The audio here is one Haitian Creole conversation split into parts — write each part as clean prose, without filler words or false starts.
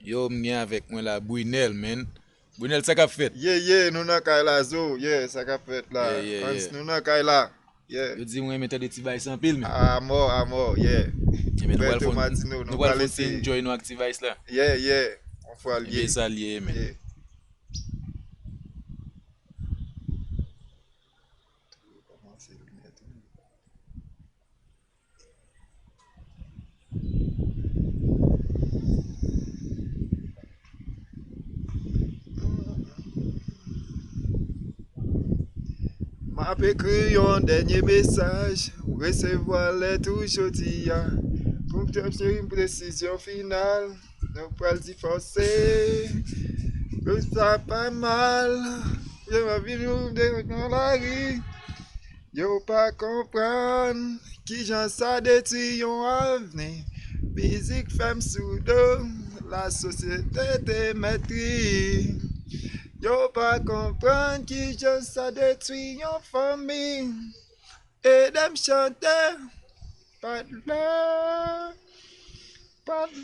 Yo, m'gen avec moi là, Brunel, man. Brunel, ça qu'a fait? Nou nan kay la zo, sa ka fet la. Yeah. Nou nan kay la. Yo di mwen mette de ti bay sans pile, men. A mort, Men nou Beto Matino, nou nou pral pral fon ese. enjoy nou activise là. On fwa Ebe liye. sa liye, men. Yeah. Ma pe kri yon denye mesaj, resevwa le tou jodi ya. Pou mte mse yon presisyon final, nou pral diforse. Pou sa pa mal, yo ma vi nou de nan la ri. Yo pa kompran, ki jan sa detui yon avni. Mizik fem sou do, la sosyete te metri. Yo pa kompran ki jan sa detui yon fami. E dem chante, pat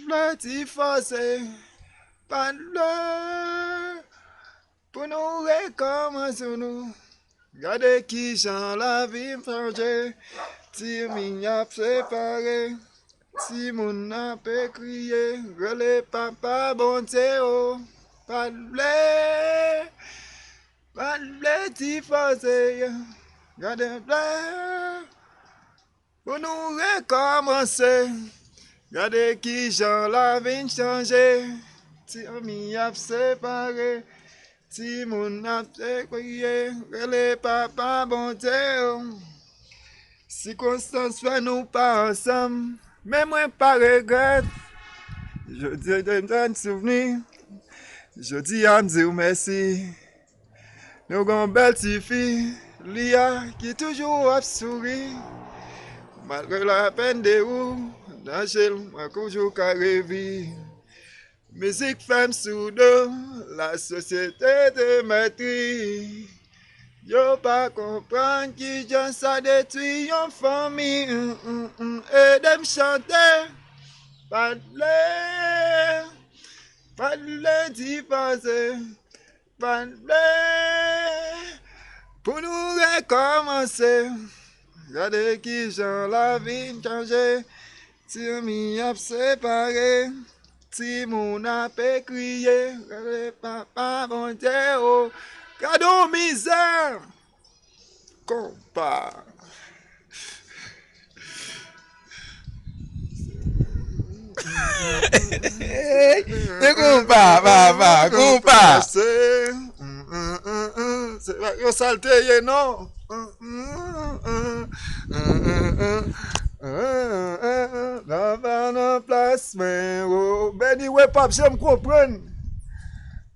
ble ti fose, pat ble. Pou nou rekomanso nou, gade ki jan la vi mfanje. Ti mi ap separe, ti moun ap kriye, rele papa bonte o. Pat ble ti fose, gade ble. Pou nou rekomanse, gade ki jan la vi chanje. Ti mi ap separe, ti moun ap kriye, rele papa bonte o. Si konstans fè nou pa ansam, men mwen pa regret. Jodi dem tan souveni, jodi am di ou mersi. Nou gon bel ti fi, Lia ki toujou ap souri. Malgre la pen de ou, nan jel mwen koujou ka revi. Mizik fem sou do, la sosyete te metri. Yo pa kompran ki jan sa detui yon fami. E dem chante, pat ble ti pase, pat ble. Pou nou rekomanse, gade ki jan la vi chanje. Ti mi ap separe, ti moun ap kriye, gade papa bonte o. Kado mizer, kompa. De compa. Yo salte ye non. La van an plas men o. Beni we pap jem kompren.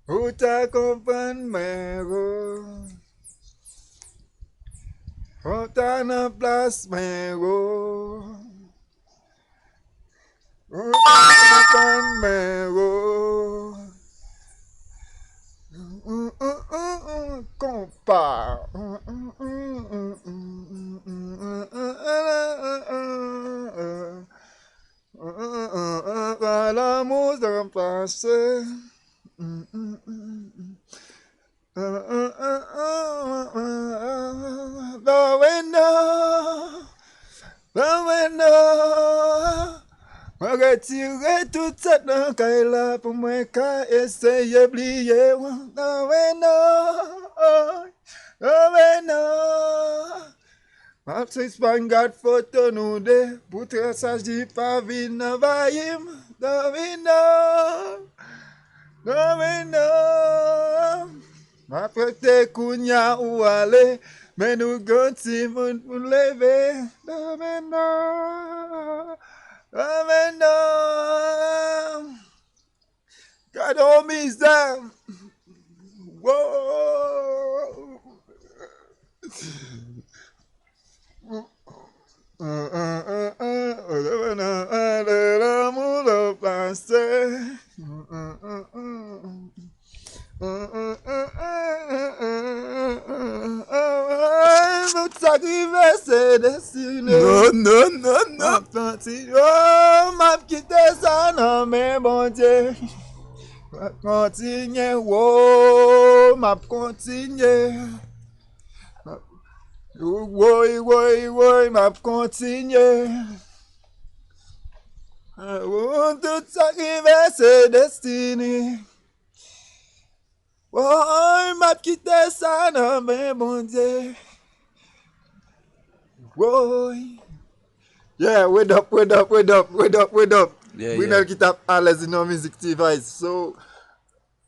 Ou ta kompren men o. Ou ta nan plas men o. Ou ta kompren men o. Compa. L'amour de remplacer. The window. Mwen retire tout set nan kay la pou mwen ka eseye bliye. The window. Map se spangat foto nou de, pou trasaj di pa vi nan vayim. The window. Map rete kounya ou ale, men nou gonti moun pou leve. The window. Kado mizer. Whoa. L'amour de passer. Notre sacrifice c'est destiné. Non. Parti, oh, m'a quitté ça, non, mais bon Dieu. Continue, oh, m'a continue. Oui, m'a continue. Tout ça qui va c'est destiné. Oh, m'a quitté ça, non, mais bon Dieu. Oh, yeah, wait up. Yeah, We yeah. know qui tape à l'aise dans Music Device. So,